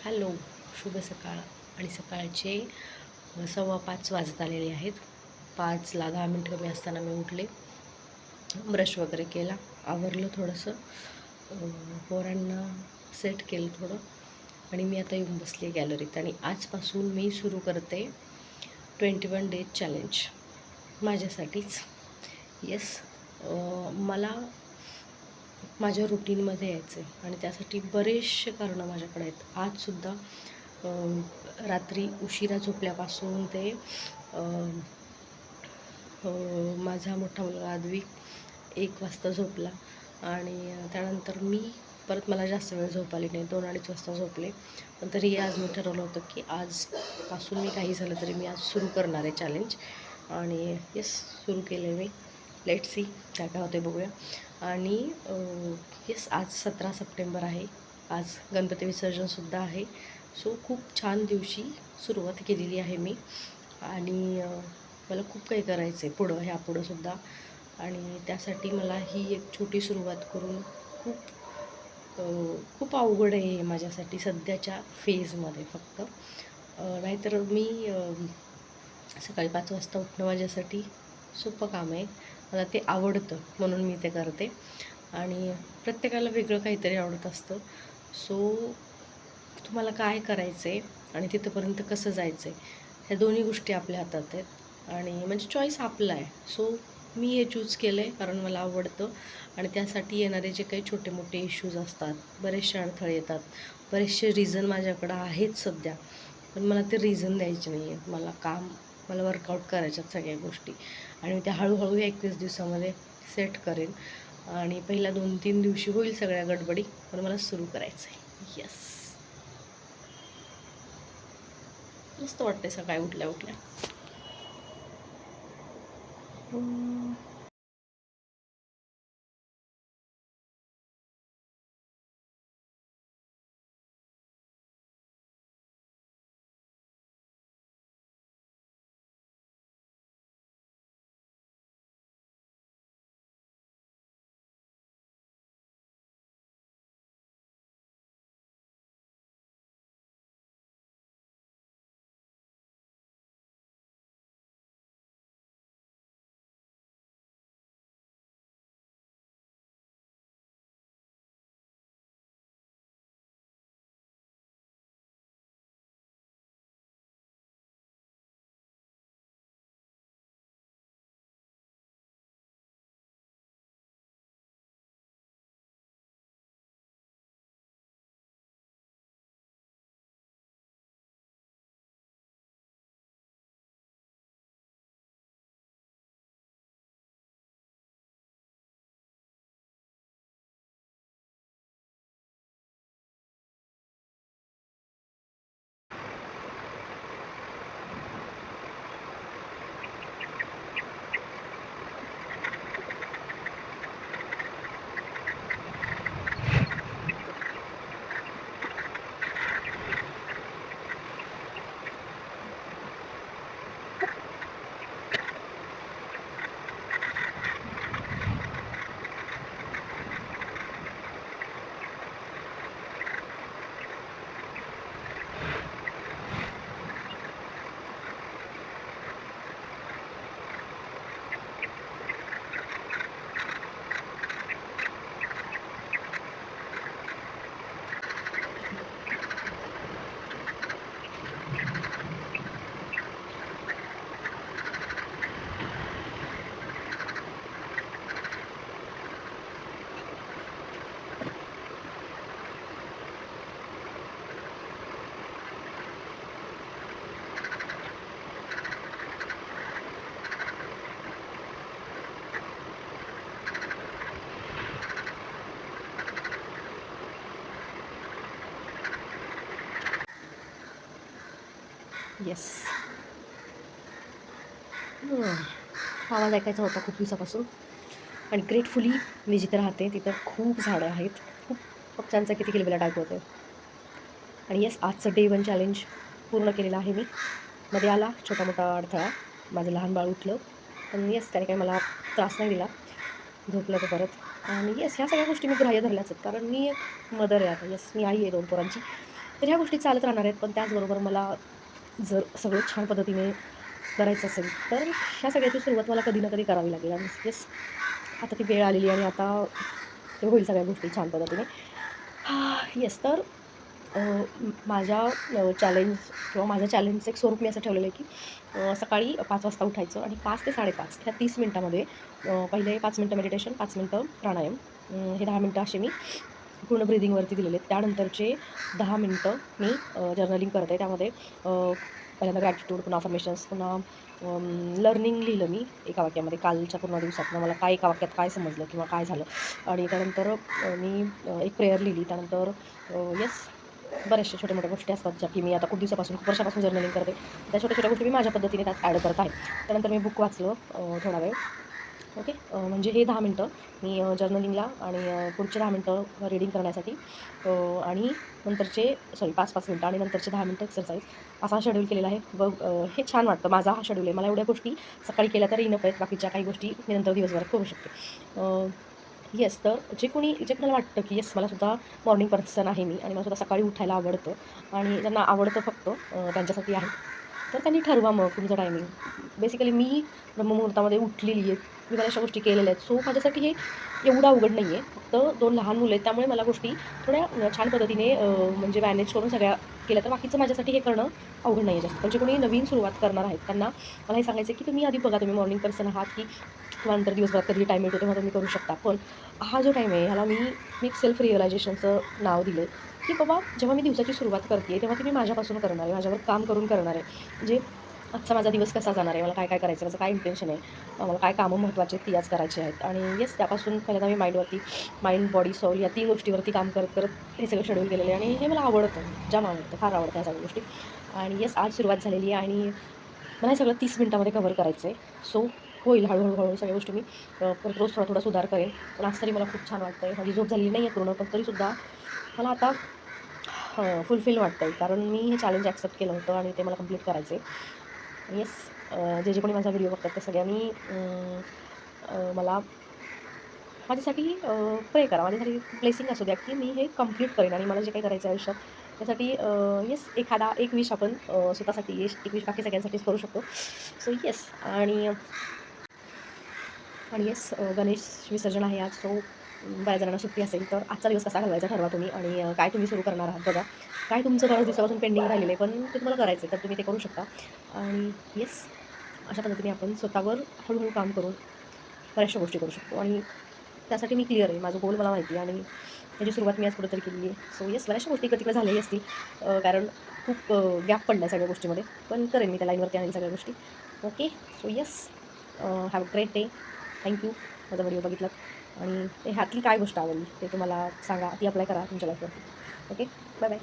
Hello, शुभ सकाळ. आणि सकाळचे 5:15 वाजत आलेले आहेत. 5ला 10 मिनटं कमी असताना मी उठले, ब्रश वगैरे केला, आवरलं थोडंसं, पोरांना सेट केलं थोडं आणि मी आता येऊन बसली आहे गॅलरीत. आणि आजपासून मी सुरू करते 21 डेज चॅलेंज माझ्यासाठीच. येस, मला माझ्या रुटीनमध्ये यायचं आहे आणि त्यासाठी बरेचसे कारणं माझ्याकडे आहेत. आजसुद्धा रात्री उशिरा झोपल्यापासून ते माझा मोठा मुलगा आद्विक 1 वाजता झोपला आणि त्यानंतर मी परत मला जास्त वेळ झोप आली नाही, 2-2:30 वाजता झोपले. पण तरीही आज मी ठरवलं होतं की आजपासून मी काही झालं तरी मी आज सुरू करणार आहे चॅलेंज. आणि येस, सुरू केलं आहे मी. लेट्स सी काय काय होते बघूया. आणि येस, आज 17 सप्टेंबर आहे. आज गणपती विसर्जनसुद्धा आहे. सो खूप छान दिवशी सुरुवात केलेली आहे मी. आणि मला खूप काही करायचं आहे ह्यापुढंसुद्धा. आणि त्यासाठी मला ही एक छोटी सुरुवात करून खूप अवघड आहे हे माझ्यासाठी सध्याच्या फेजमध्ये. फक्त नाहीतर मी सकाळी 5 वाजता उठणं माझ्यासाठी सोपं काम आहे. मला ते आवडतं म्हणून मी ते करते. आणि प्रत्येकाला वेगळं काहीतरी आवडत असतं. सो तुम्हाला काय करायचं आहे आणि तिथंपर्यंत कसं जायचं आहे, ह्या दोन्ही गोष्टी आपल्या हातात आहेत. आणि म्हणजे चॉईस आपला आहे. सो मी हे चूज केलं आहे कारण मला आवडतं. आणि त्यासाठी येणारे जे काही छोटे मोठे इश्यूज असतात, बरेचसे अडथळे येतात, बरेचसे रिझन माझ्याकडं आहेत सध्या. पण मला ते रिझन द्यायचे नाही आहेत. मला वर्कआउट करायच्यात सगळ्या गोष्टी. आणि मी त्या हळूहळू 21 दिवसामध्ये सेट करेन. आणि पहिल्या 2-3 दिवशी होईल सगळ्या गडबडी, पण मला सुरू करायचं आहे. येस, मस्त वाटते सकाळी उठल्या उठल्या. येस, आवाज ऐकायचा होता खूप दिवसापासून. आणि ग्रेटफुली मी जिथं राहते तिथं खूप झाडं आहेत. खूप पक्ष्यांचा किती किलबिलाट ऐकू होते. आणि येस, आजचं Day 1 चॅलेंज पूर्ण केलेलं आहे मी. मध्ये आला छोटा मोठा अडथळा, माझं लहान बाळ उठलं, पण येस त्याने काही मला त्रास नाही दिला, झोपलं तर परत. आणि येस, ह्या सगळ्या गोष्टी मी ग्राह्य धरल्याच आहेत कारण मी एक मदर आहे आता. येस, मी आई आहे 2 पोरांची. तर ह्या गोष्टी चालत राहणार आहेत. पण त्याचबरोबर मला जर सगळं छान पद्धतीने करायचं असेल तर ह्या सगळ्याची सुरुवात मला कधी ना कधी करावी लागेल. आणि येस, आता ती वेळ आलेली आणि आता ते होईल सगळ्या गोष्टी छान पद्धतीने. येस, तर माझ्या चॅलेंज किंवा माझ्या चॅलेंजचं एक स्वरूप मी असं ठेवलेलं आहे, की सकाळी 5 वाजता उठायचं आणि 5 ते 5:30 ह्या 30 मिनिटामध्ये पहिले 5 मिनिटं मेडिटेशन, 5 मिनिटं प्राणायाम, हे 10 मिनिटं असे मी पूर्ण ब्रीथिंगवरती दिलेले आहेत. त्यानंतरचे 10 मिनिटं मी जर्नलिंग करते. त्यामध्ये पहिल्यांदा ग्रॅटिट्यूड, पुन्हा अफर्मेशन्स, पुन्हा लर्निंग लिहिलं मी एका वाक्यामध्ये. कालच्या पूर्ण दिवसातनं मला काय एका वाक्यात काय समजलं किंवा काय झालं. आणि त्यानंतर मी एक प्रेयर लिहिली. त्यानंतर येस, बऱ्याचशा छोट्या-मोठ्या गोष्टी असतात, ज्या की मी आता खूप दिवसापासून, खूप वर्षापासून जर्नलिंग करते. त्या छोट्या-छोट्या गोष्टी मी माझ्या पद्धतीने त्यात ॲड करत आहे. त्यानंतर मी बुक वाचलं थोडा वेळ. ओके. म्हणजे हे 10 मिनिटं मी जर्नलिंगला आणि पुढचे 10 मिनिटं रीडिंग करण्यासाठी, आणि नंतरचे 5-5 मिनिटं आणि नंतरचे 10 मिनिटं एक्सरसाइज, असा शेड्यूल केलेला आहे. हे छान वाटतं. माझा हा शेड्यूल आहे. मला एवढ्या गोष्टी सकाळी केल्या तर इनफ आहेत. बाकीच्या काही गोष्टी मी नंतर दिवसभरात करू शकते. येस, तर जे कोणाला वाटतं, की येस मलासुद्धा मॉर्निंग पर्सन आहे मी आणि मलासुद्धा सकाळी उठायला आवडतं आणि ज्यांना आवडतं फक्त त्यांच्यासाठी आहे. तर त्यांनी ठरवा मग तुमचं टायमिंग. बेसिकली मी ब्रह्ममुहूर्तामध्ये उठलेली आहे. मी बऱ्याचशा गोष्टी केलेल्या आहेत. सो माझ्यासाठी हे एवढं अवघड नाही आहे. फक्त 2 लहान मुलं आहेत. त्यामुळे मला गोष्टी थोड्या छान पद्धतीने म्हणजे मॅनेज करून सगळ्या केल्या. तर बाकीचं माझ्यासाठी हे करणं अवघड नाही आहे जास्त. पण जे कोणी नवीन सुरुवात करणार आहेत त्यांना मला हे सांगायचं आहे, की तुम्ही आधी बघा, तुम्ही मॉर्निंग पर्सन आहात, की तुम्हाला नंतर दिवसभरात कधी टाईम मिळतो तेव्हा तुम्ही करू शकता. पण हा जो टाईम आहे ह्याला मी एक सेल्फ रिअलायझेशनचं नाव दिलं आहे, की बाबा जेव्हा मी दिवसाची सुरुवात करते तेव्हा ती मी माझ्यापासून करणार आहे, माझ्यावर काम करून करणार आहे. म्हणजे आजचा माझा दिवस कसा जाणार आहे, मला काय काय करायचं आहे, माझं काय इंटेन्शन आहे, मला काय कामं महत्त्वाची आहेत ती आज करायची आहेत. आणि येस, त्यापासून पहिल्यांदा मी माइंड, बॉडी, सोल या 3 गोष्टीवरती काम करत करत हे सगळं शेड्यूल केलेलं आहे. आणि हे मला आवडतं, जाम आवडतं, फार आवडतं ह्या सगळ्या गोष्टी. आणि येस, आज सुरुवात झालेली आहे आणि मला हे सगळं 30 मिनिटामध्ये कव्हर करायचं आहे. सो होईल हळू सगळ्या गोष्टी मी परत रोज थोडा सुधार करेन. पण आज तरी मला खूप छान वाटतं आहे. माझी झोप झालेली नाही आहे पूर्ण, पण तरीसुद्धा मला आता फुलफिल वाटतं आहे. कारण मी हे चॅलेंज ॲक्सेप्ट केलं होतं आणि ते मला कंप्लीट करायचं आहे. येस, जे कोणी माझा व्हिडिओ बघतात त्या सगळ्यांनी मला माझ्यासाठी प्रे करा. माझ्यासाठी ब्लेसिंग असू द्या, की मी हे कंप्लीट करेन आणि मला जे काही करायचं आहे आयुष्यात त्यासाठी येस, एक विश आपण स्वतःसाठी एक विश बाकी सगळ्यांसाठीच करू शकतो. सो येस, आणि येस, गणेश विसर्जन आहे आज. सो बऱ्याच जणांना सुट्टी असेल तर आजचा दिवस कसा घालवायचा ठरवा तुम्ही. आणि काय तुम्ही सुरू करणार आहात बघा. काय तुमचं बऱ्याच दिवसापासून पेंडिंग राहिलेलं आहे पण ते तुम्हाला करायचं आहे तर तुम्ही ते करू शकता. आणि येस, अशा पद्धतीने आपण स्वतःवर हळूहळू काम करून बऱ्याचशा गोष्टी करू शकतो. आणि त्यासाठी मी क्लिअर आहे. माझं गोल मला माहिती आहे आणि त्याची सुरुवात मी आज कुठेतरी केली आहे. सो येस, बऱ्याचशा गोष्टी इकडे-तिकडे झाल्याही असतील, कारण खूप गॅप पडला सगळ्या गोष्टीमध्ये. पण करेन मी त्या लाईनवरती आणेन सगळ्या गोष्टी. Okay. So yes, have a great day. Thank you माझा व्हिडिओ बघितलात आणि ह्यातली काय गोष्ट आवडली ते तुम्हाला सांगा, ती अप्लाय करा तुमच्या लाईफवरती. Okay, bye bye.